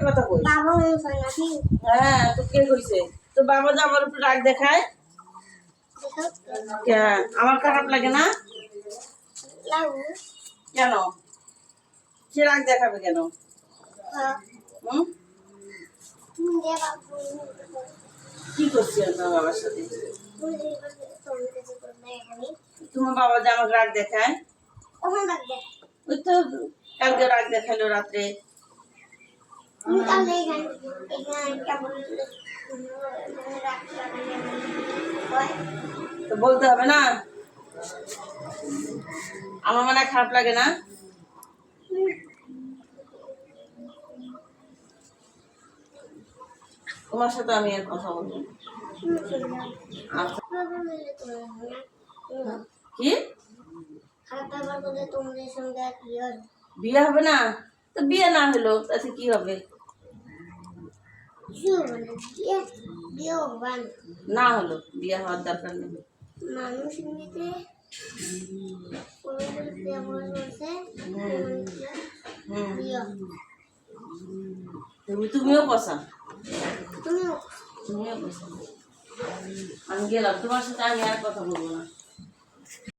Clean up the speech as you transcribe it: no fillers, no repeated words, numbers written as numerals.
কথা কই বাবা অনুসরণ নাকি হ্যাঁ তো কে কইছে তো বাবা যে আমার উপর রাগ দেখায় আমার খারাপ লাগে না লাগু কেন সে রাগ দেখাবে কেন হ্যাঁ হুম তুমি যে বাবু কি করছি আমার বাবার সাথে তুমি যে তুমি কিছু করবে এখানে তোমার বাবা যে আমাকে রাগ দেখায় কখন লাগবে ওই তো কালকে রাগ দেখালো রাত্রে তুমি তাহলে এখানে কেমন রাখতে হয় তো বলতে হবে না আমার মনে হয় খারাপ লাগে না তোমার সাথে আমি আর কথা বলবো না। আচ্ছা কি খারাপ ব্যবহার করলে তোমাদের সঙ্গে আর কি হয় বিয়ে হবে না তো বিয়ে না হলো তাতে কি হবে কিছু হবে না বিয়ে বিয়ে হবে না না হলো বিয়ে হওয়ার দরকার নেই মানুষ এমনিতে ব্যবহার করছে হুম বিয়ে তুমিও পছা তুমিও তুমিও পছা আমি গেলাম তোমার সাথে আমি আর কথা বলবো না